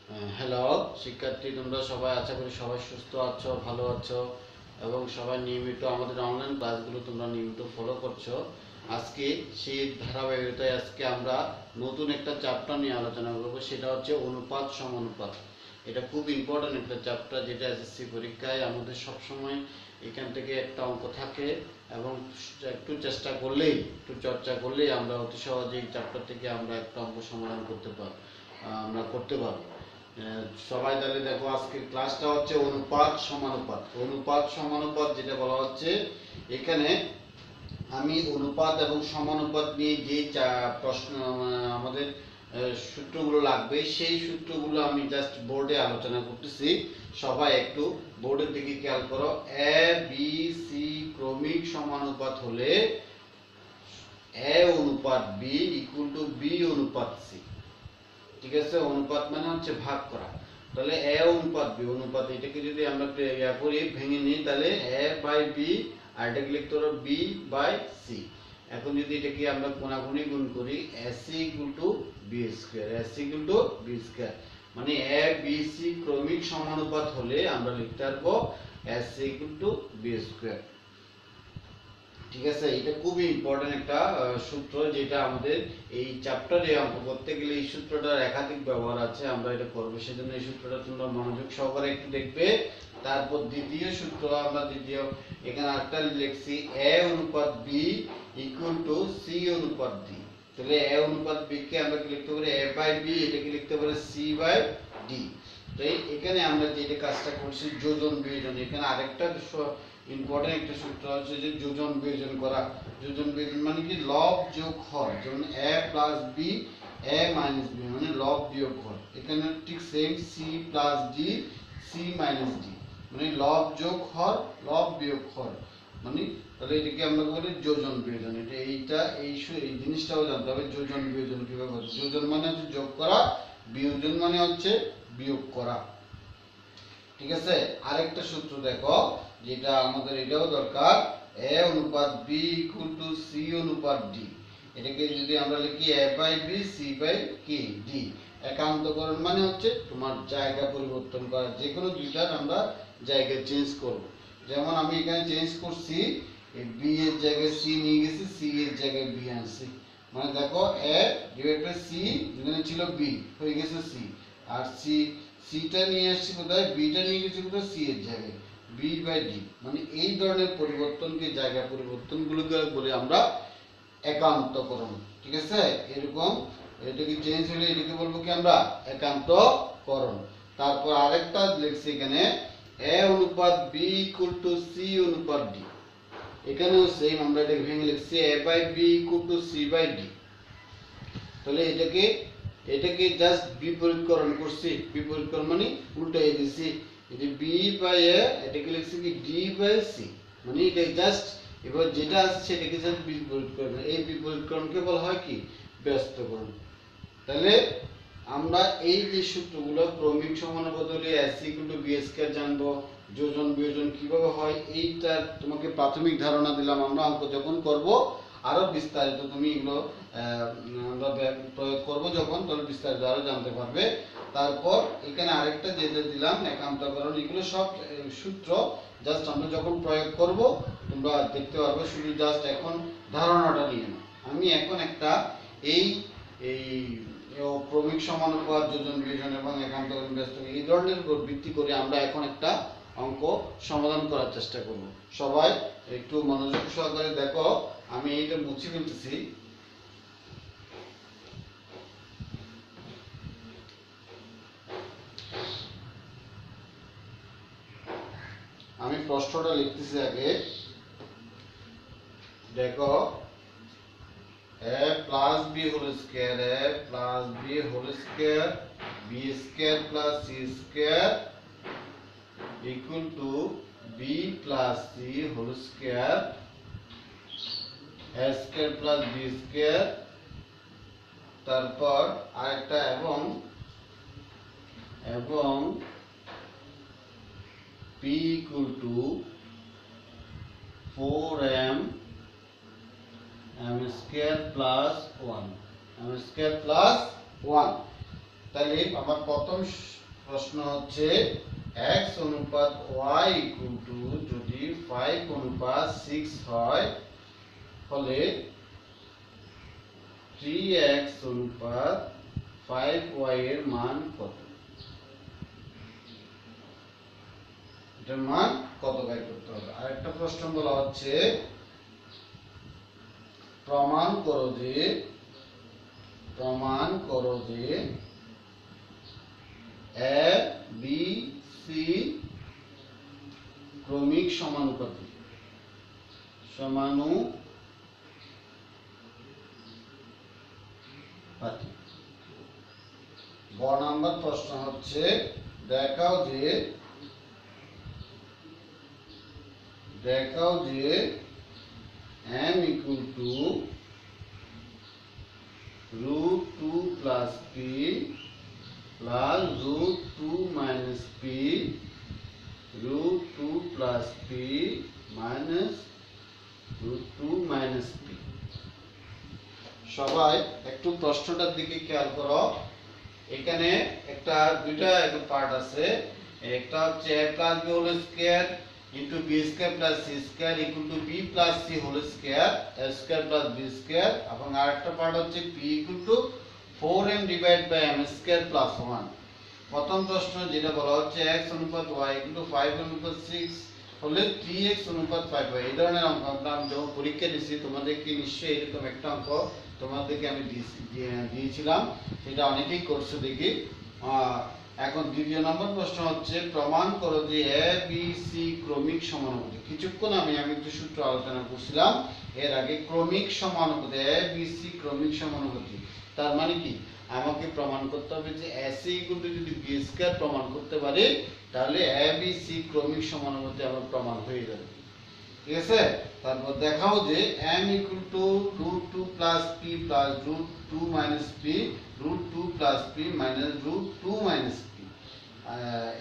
Hello শিক্ষার্থী, তোমরা সবাই আশা করি সবাই সুস্থ আছো, ভালো আছো এবং সবাই নিয়মিত আমাদের অনলাইন ক্লাসগুলো তোমরা নিয়মিত ফলো করছো। আজকে সেই ধারাবাহিকতায় আজকে আমরা নতুন একটা চ্যাপ্টার নিয়ে আলোচনা করবো, সেটা হচ্ছে অনুপাত সমানুপাত। এটা খুব ইম্পর্টেন্ট একটা চ্যাপ্টার, যেটা এসএসসি পরীক্ষায় আমাদের সবসময় এখান থেকে একটা অঙ্ক থাকে এবং একটু চেষ্টা করলেই, একটু চর্চা করলেই আমরা অতি সহজে এই চ্যাপ্টার থেকে আমরা একটা অঙ্ক সমাধান করতে পারবো। সবাই তাহলে দেখো, আজকের ক্লাসটা হচ্ছে অনুপাত সমানুপাত। অনুপাত সমানুপাত যেটা বলা হচ্ছে, এখানে আমি অনুপাত এবং সমানুপাত নিয়ে যে প্রশ্ন আমাদের সূত্রগুলো লাগবে, সেই সূত্রগুলো আমি জাস্ট বোর্ডে আলোচনা করতেছি। সবাই একটু বোর্ডের দিকে খেয়াল করো। এ বি সি ক্রমিক সমানুপাত হলে এ অনুপাত বি ইকুয়াল টু বি অনুপাত সি। ঠিক আছে, অনুপাত মানে হচ্ছে ভাগ করা। তাহলে এ অনুপাত বি অনুপাত, এটাকে যদি আমরা করি, ভেঙে নিই, তাহলে এ বাই বি, আর এটাকে লিখতে পারো বি বাই সি। এখন যদি এটাকে আমরা কোণাগুণি গুণ করি, AC equal to B square, AC equal to B square, মানে এ বি সি ক্রমিক সমানুপাত হলে আমরা লিখতে পারবো AC equal to B square. ঠিক আছে, এটা খুবই ইম্পর্টেন্ট একটা সূত্র, যেটা আমাদের এই চ্যাপ্টারে অঙ্ক করতে গেলে এই সূত্রটার একাধিক ব্যবহার আছে। আমরা এটা করবো, সেজন্য এই সূত্রটা তোমরা মনোযোগ সহকারে একটু দেখবে। তারপর দ্বিতীয় সূত্র, আমরা এখানে আরেকটা লিখছি, এ অনুপাত বি ইকুয়াল টু সি অনুপাত ডি। তাহলে এ অনুপাত বি কে আমরা কি লিখতে পারি, এ বাই বি, এটাকে লিখতে পারি সি বাই ডি। তো এখানে আমরা যেটা কাজটা করছি, যোজন বিয়োজন, এখানে আরেকটা ইম্পর্টেন্ট একটা সূত্র হচ্ছে যে যোজন বিয়োজন করা। যোজন বিয়োজন মানে কি, লব যোগ হর। যেমন A plus B, A minus B, মানে লব বিয়োগ হর। এখানে ঠিক same C plus D, C minus D, মানে লব যোগ হর, লব বিয়োগ হর, মানে তাহলে এটাকে আমরা বলি যোজন বিয়োজন। এই জিনিসটাও জানতে হবে, যোজন বিয়োজন কিভাবে হয়। যোজন মানে হচ্ছে যোগ করা, বিয়োজন মানে হচ্ছে বিয়োগ করা। ঠিক আছে, আরেকটা সূত্র দেখো, যেটা আমাদের এটাও দরকার, এ অনুপাত বি ইকুয়াল টু সি অনুপাত ডি। এটাকে যদি আমরা লিখি এ বাই বি সি বাই কি ডি। একান্তকরণ মানে হচ্ছে তোমার জায়গা পরিবর্তন করা, যে কোনো দুইটার আমরা জায়গা চেঞ্জ করব। যেমন আমি এখানে চেঞ্জ করছি, বি এর জায়গায় সি নিয়ে গেছি, সি এর জায়গায় বি আনছি। মানে দেখো, এ ডিভাইড বাই সি, যেখানে ছিল বি, হয়ে গেছে সি। আর সিটা নিয়ে আসছি কোথায়, বিটা নিয়ে গেছি কোথায়, সি এর জায়গায়, বি বাই ডি। মানে এই ধরনের পরিবর্তনকে, জায়গা পরিবর্তনগুলোকে বলে আমরা একান্তকরণ। ঠিক আছে, এরকম এটাকে চেঞ্জ হলে এটাকে বলবো কি আমরা, একান্তকরণ। তারপর আরেকটা লিখছি এখানে, এ অনুপাত বি ইকুয়াল টু সি অনুপাত ডি। এখানেও সেম, আমরা এটাকে ভেঙে লিখছি A by B equal to C by D. তাহলে এটাকে জাস্ট বিপরীতকরণ করছি। বিপরীতকরণ মানে উল্টাই দিছি, এই যে বি বাই এ, এটাকে লিখছি কি ডি বাই সি, মানে এটা জাস্ট এবার যেটা আছে সেটাকে জাস্ট বিপরীতকরণ। এই বিপরীতকরণকে বলা হয় কি, ব্যস্তকরণ। তাহলে আমরা এই যে সূত্রগুলো, ক্রমিক সমানুপাত হলে S equal to B square জানবো, যোজন বিয়োজন কিভাবে হয়, এইটা তোমাকে প্রাথমিক ধারণা দিলাম। আমরা অঙ্ক যখন করব আরো বিস্তারিত তুমি এগুলো আমরা প্রয়োগ করব যখন, তখন বিস্তারিত আরো জানতে পারবে। তারপর এখানে আরেকটা যেটা দিলাম, একান্তকরণ, এগুলো সব সূত্র জাস্ট আমরা যখন প্রয়োগ করব তোমরা দেখতে পারবে। শুধু জাস্ট এখন ধারণাটা নিয়ে নাও। আমি এখন একটা এই এই ক্রমিক সমানুপাত, যোজন বিয়োজন এবং একান্তকরণ, ব্যস্তকরণ, এই ধরনের উপর ভিত্তি করে আমরা এখন একটা অঙ্ক সমাধান করার চেষ্টা করব। সবাই একটু মনোযোগ সহকারে দেখো, আমি এইটা মুছে ফেলতেছি। আমি প্রশ্নটা লিখতেছি আগে, দেখো, a plus b whole square, a plus b whole square, b square plus c square equal to b plus c whole square, a square plus b square। তারপর আরেকটা এবং p equal to 4m m square plus 1, m square plus 1। তাহলে আমার প্রথম প্রশ্ন হচ্ছে x অনুপাত y equal two যদি 5 অনুপাত 6 হয় হলে 3x অনুপাত 5y এর মান কত? এটার মান কত বের করতে হবে। আরেকটা প্রশ্ন বলা হচ্ছে প্রমাণ করো যে a b c ক্রমিক সমানুপাতি। গ নাম্বার প্রশ্ন হচ্ছে দেখাও যে m equal to √2 plus p plus √2 minus p √2 plus p minus √2 minus p। সবাই একটু প্রশ্নটার দিকে খেয়াল করো। এখানে দুইটা পার্ট আছে। একটা হচ্ছে a plus b whole square into b square plus c square equal to b plus c whole square a square plus b square এবং আরেকটা পার্ট হচ্ছে p equal to 4m divided by m square plus 1। প্রথম প্রশ্ন যেটা বলা হচ্ছে x অনুপাত y equal to 5 অনুপাত 6 হলে 3x অনুপাত 5y। এই ধরনের অঙ্ক আমরা যখন পরীক্ষা দিয়েছি তোমাদেরকে নিশ্চয়ই এরকম একটা অঙ্ক তোমাদেরকে আমি দিয়েছিলাম, সেটা অনেকেই করছো দেখি। এখন দ্বিতীয় নম্বর প্রশ্ন হচ্ছে প্রমাণ করো যে a b c ক্রমিক সমানুপাতি। কিছুক্ষণ আমি একটু সূত্র আলোচনা করছিলাম এর আগে। ক্রমিক সমানুপাতি a b c ক্রমিক সমানুপাতি তার মানে কি আমাকে প্রমাণ করতে হবে যে ac ইকুয়াল টু যদি b স্কয়ার প্রমাণ করতে পারি তাহলে a b c ক্রমিক সমানুপাতি আমার প্রমাণ হয়ে যাবে। ঠিক আছে, তারপর দেখাও যে m equal to √2 plus p plus √2 minus p √2 plus p minus √2 minus p।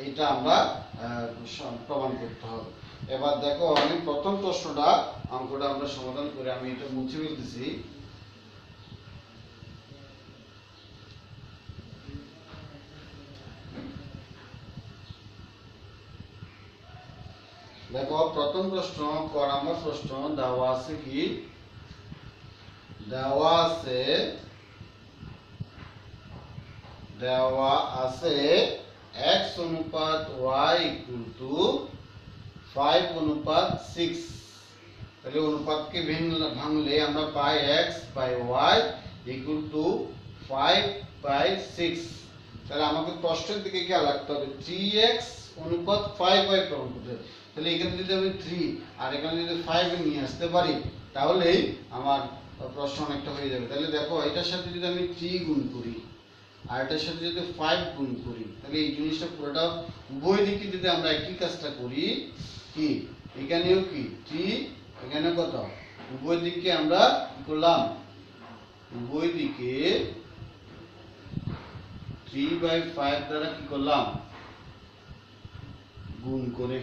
এটা আমরা প্রমাণ করতে হবে। এবার দেখো আমি প্রথম প্রশ্নটা অঙ্কটা আমরা সমাধান করে আমি এটা মুছে ফেলতেছি। দেখো প্রথম প্রশ্ন ক নাম্বার প্রশ্ন দেওয়া আছে কি দেওয়া আছে x অনুপাত y ইকুয়াল টু 5 অনুপাত 6। তাহলে অনুপাতকে ভাঙলে আমরা পাই x by y equal to 5 by 6। তাহলে আমাকে প্রশ্নের দিকে খেয়াল রাখতে হবে 3x অনুপাত 5y প্রমাণ করতে হবে। তাহলে এখানে যদি আমি 3 আর এখানে যদি 5 নিয়ে আসতে পারি তাহলে আমার প্রশ্ন অনেকটা হয়ে যাবে। তাহলে দেখো এটার সাথে যদি আমি 3 গুণ করি আর এটার সাথে যদি 5 গুণ করি তাহলে এই জিনিসটা পুরোটা উভয় দিকে যদি আমরা একই কাজটা করি কি এখানেও কি 3 এখানে কত উভয় দিকে আমরা কি করলাম উভয় দিকে 3/5 দ্বারা কি করলাম গুণ করে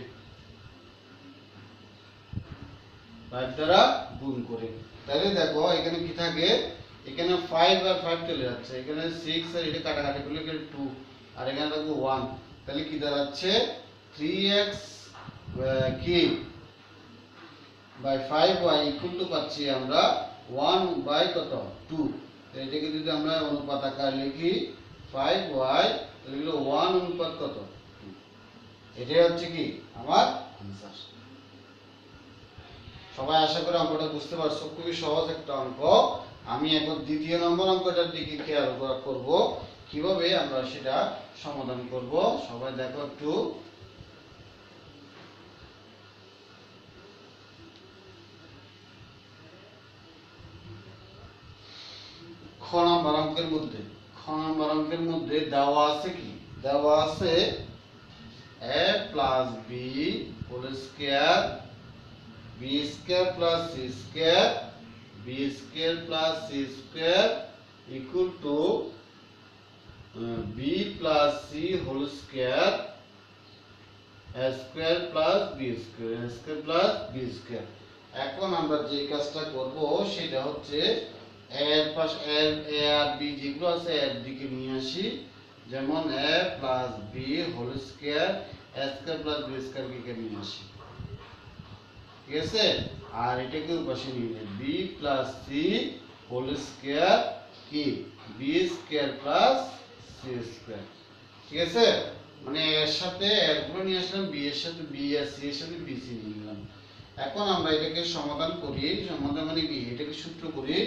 5 দ্বারা গুণ করে। তাহলে দেখো এখানে কি থাকে এখানে 5 আর 5 চলে যাচ্ছে, এখানে 6 আর এটা কাটাকাটি করলে এখানে 2 আর এখানে থাকবে 1। তাহলে কি দাঁড়াচ্ছে 3x কি বাই 5y ইকুয়াল টু পাচ্ছি আমরা 1 বাই কত 2। তো এটাকে যদি আমরা অনুপাত আকারে লিখি 5y তাহলে হলো 1 অনুপাত কত 2। এটাই হচ্ছে কি আমার आंसर। সবাই আশা করি অঙ্কটা বুঝতে পারছো, খুবই সহজ একটা অঙ্ক। আমি এখন দ্বিতীয় নম্বর অঙ্কটার দিকে খেয়াল করব কিভাবে আমরা সেটা সমাধান করব। সবাই দেখো একটু। খ নম্বর অঙ্কের মধ্যে দেওয়া আছে কি দেওয়া আছে a plus b whole square b square plus c square b square plus c square equal to b plus c whole square a square plus b square a square plus b square। এখন আমরা যে কাজটা করব সেটা হচ্ছে a এর পাশে a R b যেগুলো আছে এর দিকে নিয়ে আসি যেমন a plus B whole square a square plus B square কে নিয়ে আসি, ঠিক আছে। আর এটাকে উপাশে নিয়ে নেই B plus C whole square কি B square plus C square, ঠিক আছে। মানে এর সাথে এগুলো নিয়ে আসলাম, বি এর সাথে বি আর সি এর সাথে বি সি নিয়ে নিলাম। এখন আমরা এটাকে সমাধান করি, সমাধান মানে কি, এটাকে সূত্র করি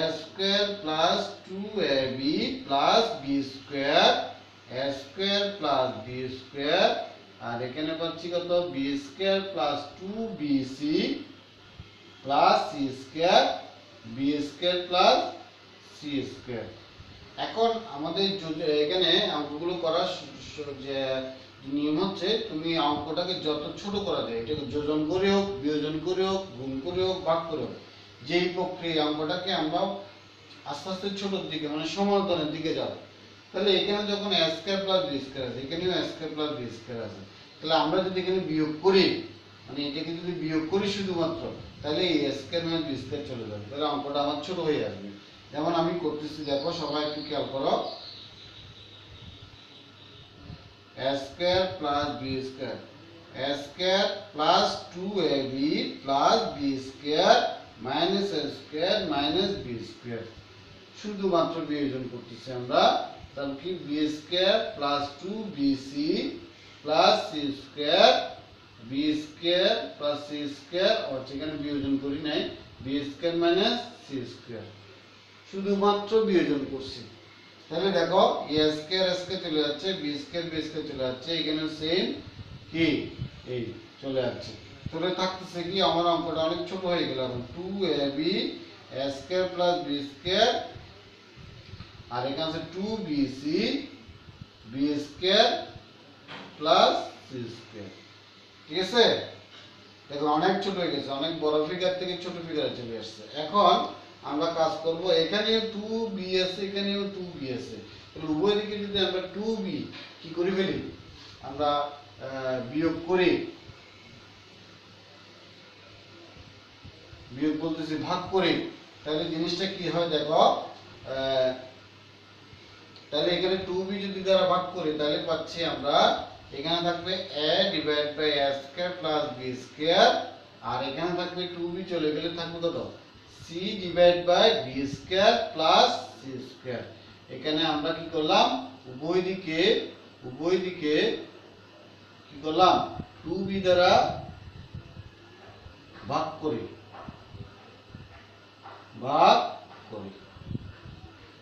a square plus 2ab plus B square a square plus B square, আর এখানে পাচ্ছি কত B square plus 2bc plus C square B square plus C square. এখন আমাদের এখানে অঙ্কগুলো করার যে নিয়ম হচ্ছে, তুমি অঙ্কটাকে যত ছোট করা যায়, এটাকে যোজন করে হোক, বিয়োজন করে হোক, গুণ করে হোক, ভাগ করে হোক, যেই প্রক্রিয়া অঙ্কটাকে আমরা আস্তে আস্তে ছোটোর দিকে মানে সমাধানের দিকে যাব। তাহলে এখানে যখন a square plus B square আছে, এখানেও a square plus B square আছে, তাহলে আমরা যদি এখানে বিয়োগ করি, মানে এটাকে যদি বিয়োগ করি শুধুমাত্র, তাহলে এই a square minus B square চলে যাবে, তাহলে অঙ্কটা আমার ছোট হয়ে আসবে। যেমন আমি করতেছি, দেখো সবাই একটু খেয়াল করো, a square plus B square a square plus 2ab plus B square minus a square minus B square, শুধুমাত্র বিয়োজন করতেছি আমরা। তাহলে কি B square plus 2bc plus C square B square plus C square, আর সেখানে বিয়োজন করি নাই, B square minus C square, শুধুমাত্র বিয়োজন করছি। তাহলে দেখো এ স্কয়ার স্কয়ার চলে যাচ্ছে, বি স্কয়ার বি স্কয়ার চলে যাচ্ছে, এখানে সেম কি এই চলে যাচ্ছে, চলে থাকতেছে কি আমার অঙ্কটা অনেক ছোট হয়ে গেল। এখন 2ab a square plus B square, আর এখানে আছে 2bc B square plus C square, ঠিক আছে। দেখো অনেক ছোট হয়ে গেছে, অনেক বড় ফিগার থেকে ছোট ফিগারে চলে আসছে। এখন আমরা কাজ করব, এখানেও 2b আছে, এখানেও 2b আছে, তাহলে উভয় দিকে যদি আমরা 2b কি করে ফেলি, আমরা বিয়োগ করি, বিয়োগ বলতেছি ভাগ করি, তাহলে জিনিসটা কি হয় দেখো, তাহলে এখানে 2b যদি দ্বারা ভাগ করি, তাহলে পাচ্ছি আমরা এখানে থাকবে a divide by a square plus b square, আর এখানে থাকবে 2b চলে গেলে থাকবে কত c divide by b square plus c square. এখানে আমরা কি করলাম, উভয় দিকে কি করলাম 2b দ্বারা ভাগ করি,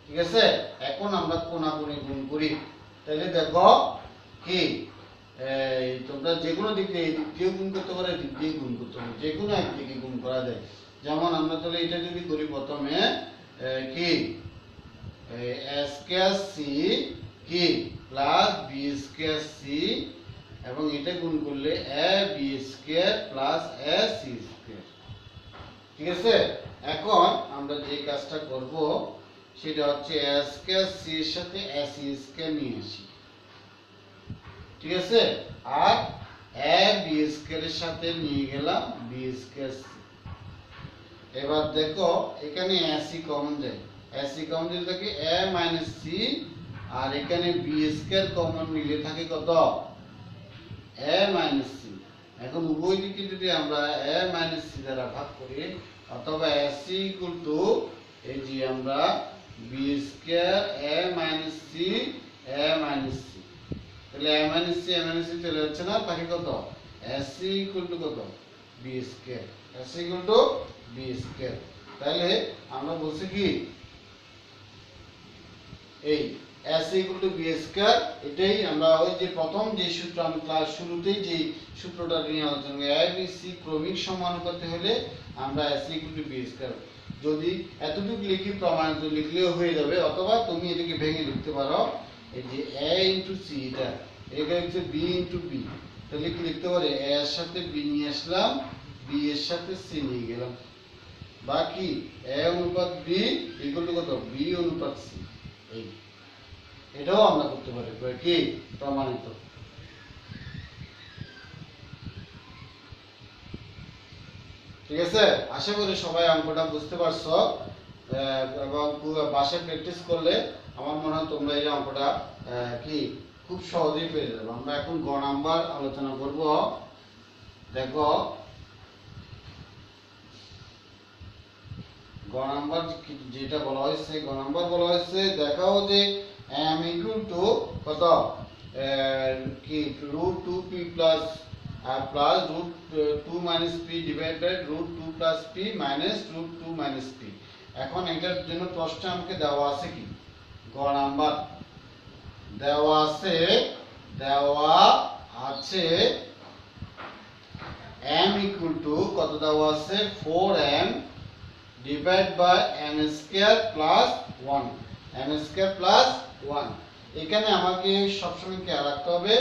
ঠিক আছে। এখন আমরা কোণাকুণি গুণ করি, তাহলে দেখো কি তোমরা যে কোনো দিক দিয়ে, এই দিক দিয়ে গুণ করতে পারো, এই দিক দিয়ে গুণ করতে পারো, যে কোনো একদিকে গুণ করা যায়। যেমন আমরা তাহলে এটা যদি করি, প্রথমে কি a স্কয়ার সি কি প্লাস বি স্কয়ার সি, এবং এটা গুণ করলে a B square plus a C square, ঠিক আছে। এখন আমরা যে কাজটা করব সেটা হচ্ছে a স্কয়ার সি এর সাথে a সি স্কয়ার নিয়ে আসি, ঠিক আছে। আর a বি স্কয়ারের সাথে নিয়ে গেলাম বি স্কয়ার সি। এবার দেখো এখানে a সি কমন যায়, a সি কমন দিলে থাকে a মাইনাস সি, আর এখানে বি স্কয়ার কমন নিলে থাকে কত a মাইনাস সি। এখন উভয় দিকে যদি আমরা a মাইনাস সি দ্বারা ভাগ করি, অথবা a সি ইকুয়াল টু এই যে আমরা B square a minus C a minus C, তাহলে a মাইনাস সি চলে যাচ্ছে না, থাকে কত a সি ইকুয়াল টু কত B square, a C equal to B square. তাহলে আমরা বলছি কি এই a C equal to B square, এটাই আমরা ওই যে প্রথম যে সূত্র আমি ক্লাস শুরুতেই যে সূত্রটা নিয়ে আলোচনা করি, a b c ক্রমিক সমানুপাতে হলে আমরা a C equal to B square, যদি এতটুকু লিখি প্রমাণিত লিখলেও হয়ে যাবে, অথবা তুমি এটাকে ভেঙে লিখতে পারো, এই যে a ইনটু সি, এটা হচ্ছে b ইনটু বি, তাহলে কি লিখতে পারে a এর সাথে b নিয়ে আসলাম, b এর সাথে c নিয়ে গেলাম, বাকি a অনুপাত b ইকুয়াল টু কত b অনুপাত c, এই এটাও আমরা করতে পারি কি প্রমাণিত। ঠিক আছে, আশা করি সবাই অঙ্কটা বুঝতে পারছো। এবং বাসায় প্র্যাকটিস করলে আমার মনে হয় তোমরা এই অঙ্কটা কি খুব সহজেই পেয়ে যাবে। আমরা এখন গ নাম্বার আলোচনা করব। দেখো গ নাম্বার যেটা বলা হয়েছে, গ নাম্বার বলা হয়েছে দেখাও যে m ইকুয়াল টু কত কি root 2p plus plus root 2 minus p divide by root 2 plus p minus root 2 minus p। এখন এটার জন্য প্রশ্ন আমাকে দেওয়া আছে কি, গ নাম্বার দেওয়া আছে m ইকুয়াল টু কত দেওয়া আছে 4m divide by m square plus 1, m square plus 1। এখানে আমাকে সবসময় খেয়াল রাখতে হবে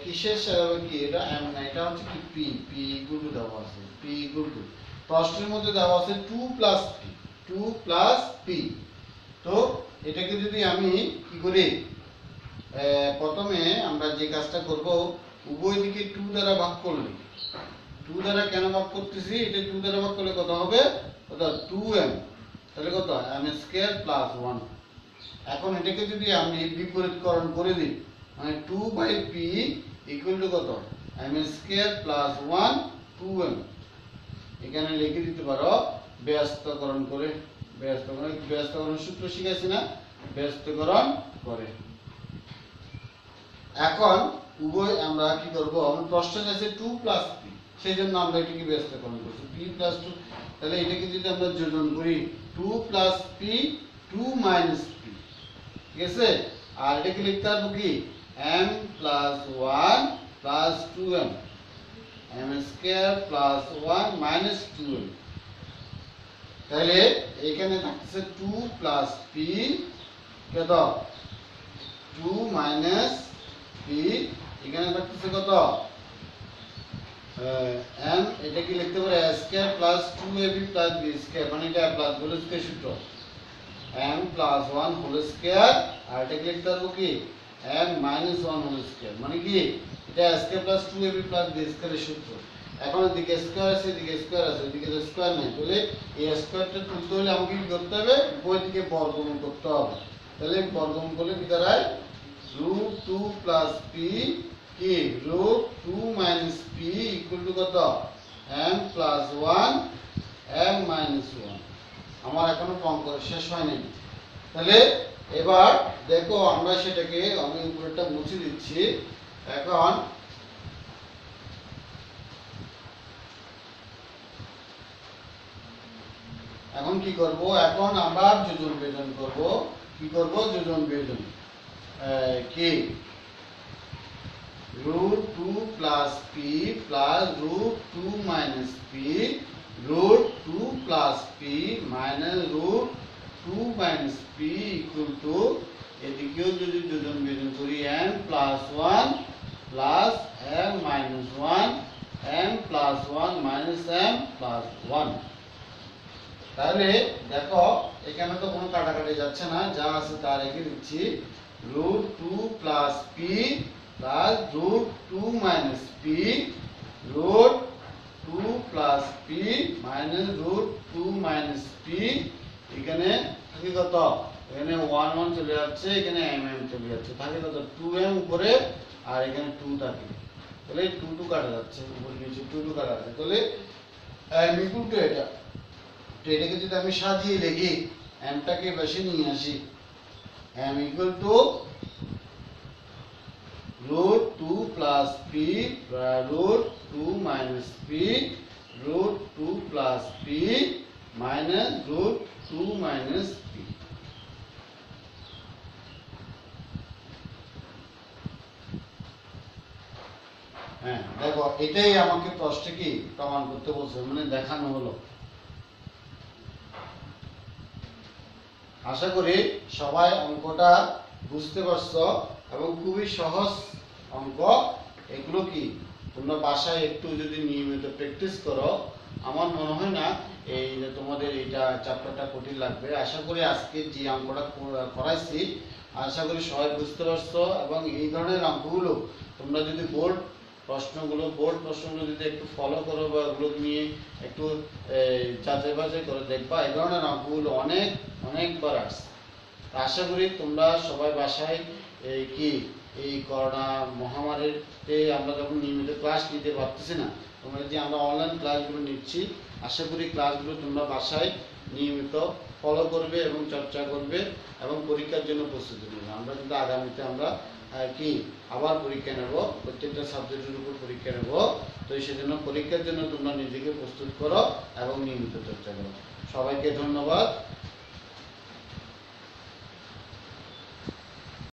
কিসের সাথে কি এটা m না, এটা হচ্ছে কি p, p ইকুয়াল টু দেওয়া আছে, p ইকুয়াল টু প্রশ্নের মধ্যে দেওয়া আছে 2 প্লাস p, 2 প্লাস p। তো এটাকে যদি আমি কি করি, প্রথমে আমরা যে কাজটা করব উভয় দিকে 2 দ্বারা ভাগ করলে, 2 দ্বারা কেন ভাগ করতেছি, এটা 2 দ্বারা ভাগ করলে কত হবে, কত 2m, তাহলে কত m স্কয়ার প্লাস 1। এখন এটাকে যদি আমি বিপরীতকরণ করে দিই, মানে 2 বাই p ইকুয়াল টু কত m স্কয়ার প্লাস 1 2m। এখানে লিখে দিতে পারো ব্যস্তকরণ করে, ব্যস্তকরণ সূত্র শিখাইছি না, ব্যস্তকরণ করে। এখন উভয় আমরা কি করব, আমরা প্রশ্ন আছে 2 প্লাস p, সেই জন্য আমরা এটাকে ব্যস্তকরণ করছি p প্লাস 2। তাহলে এটাকে যদি আমরা যোজন করি 2 প্লাস p 2 মাইনাস p, ঠিক আছে। আর এটাকে লিখতে পারবো কি m plus 1 plus 2m, m square plus 1 minus 2m। তাহলে এখানে থাকছে 2 প্লাস p কত 2 মাইনাস p, এখানে থাকছে কত m, এটা কি লিখতে পারে a square plus 2ab plus b square, মানে এটা প্লাস হোল স্কয়ার সূত্র m প্লাস 1 হোল স্কয়ার, আর এটা কি লিখতে পারবো কি m মাইনাস 1 হোল স্কয়ার, মানে কি এটা a square plus 2ab plus b স্কয়ারের সূত্র। এখন এদিকে স্কয়ার আছে, এদিকে স্কয়ার আছে, এদিকে তো স্কয়ার নাই, তাহলে এই স্কয়ারটা তুলতে হলে আমাকে কি করতে হবে, উভয় দিকে বর্গমূল করতে হবে। তাহলে বর্গমূল করলে কি দাঁড়ায় রুট 2 প্লাস p কি root 2 minus p equal to কত m প্লাস 1 m মাইনাস 1। আমার এখনো অঙ্ক শেষ হয়নি। তাহলে এবার দেখো আমরা সেটাকে, আমি উপরেরটা মুছে দিচ্ছি। এখন কি করব, এখন আমরা যোজন বিয়োজন করব। কি করব, যোজন বিয়োজন কি root 2 plus p plus root 2 minus p root 2 plus p minus root 2 minus p equal to এদিকেও যদি যোজন বিয়োজন করি m plus 1 plus m minus 1 m plus 1 minus m plus 1। তাহলে দেখো এখানে তো কোনো কাটাকাটি যাচ্ছে না, যা আছে তা রেখে দিচ্ছি। root 2 plus p plus root 2 minus p root 2 plus p minus root 2 minus p, এখানে থাকে কত, এখানে 1 1 চলে যাচ্ছে, এখানে m m চলে যাচ্ছে, থাকে কত 2m উপরে আর এখানে 2 থাকে, তাহলে 2 2 কাটা যাচ্ছে, উপরে নিচে 2 2 কাটা যাচ্ছে। তাহলে m ইকুয়াল টু এটা, তো এটাকে যদি আমি সাজিয়ে লিখি, m টাকে বেশি নিয়ে আসি, m equal to root 2 plus p root 2 minus p root 2 plus p minus root 2 minus p। হ্যাঁ দেখো এটাই আমাকে প্রশ্নে কি প্রমাণ করতে বলছে, মানে দেখানো হলো। আশা করি সবাই অঙ্কটা বুঝতে পারছো এবং খুবই সহজ অঙ্ক। এগুলো কি তোমরা বাসায় একটু যদি নিয়মিত প্র্যাকটিস করো, আমার মনে হয় না এই যে তোমাদের এইটা চ্যাপ্টারটা কঠিন লাগবে। আশা করি আজকে যে অঙ্কটা করাইছি আশা করি সবাই বুঝতে পারছো, এবং এই ধরনের অঙ্কগুলো তোমরা যদি বোর্ড প্রশ্নগুলো বোর্ড প্রশ্নগুলো যদি একটু ফলো করো বা ওগুলো নিয়ে একটু যাচাই বাছাই করে দেখবা, এই ধরনের অঙ্কগুলো অনেকবার আসছে। আশা করি তোমরা সবাই বাসায় এই করোনা মহামারীতে আমরা যখন নিয়মিত ক্লাস নিতে পারতেছি না, তোমরা যে আমরা অনলাইন ক্লাসগুলো নিচ্ছি, আশা করি ক্লাসগুলো তোমরা বাসায় নিয়মিত ফলো করবে এবং চর্চা করবে এবং পরীক্ষার জন্য প্রস্তুতি নেবে। আমরা কিন্তু আগামীতে আমরা আবার পরীক্ষা নেব, প্রত্যেকটা সাবজেক্টের উপর পরীক্ষা নেব। তো সেজন্য পরীক্ষার জন্য তোমরা নিজেকে প্রস্তুত করো এবং নিয়মিত চর্চা করো। সবাইকে ধন্যবাদ।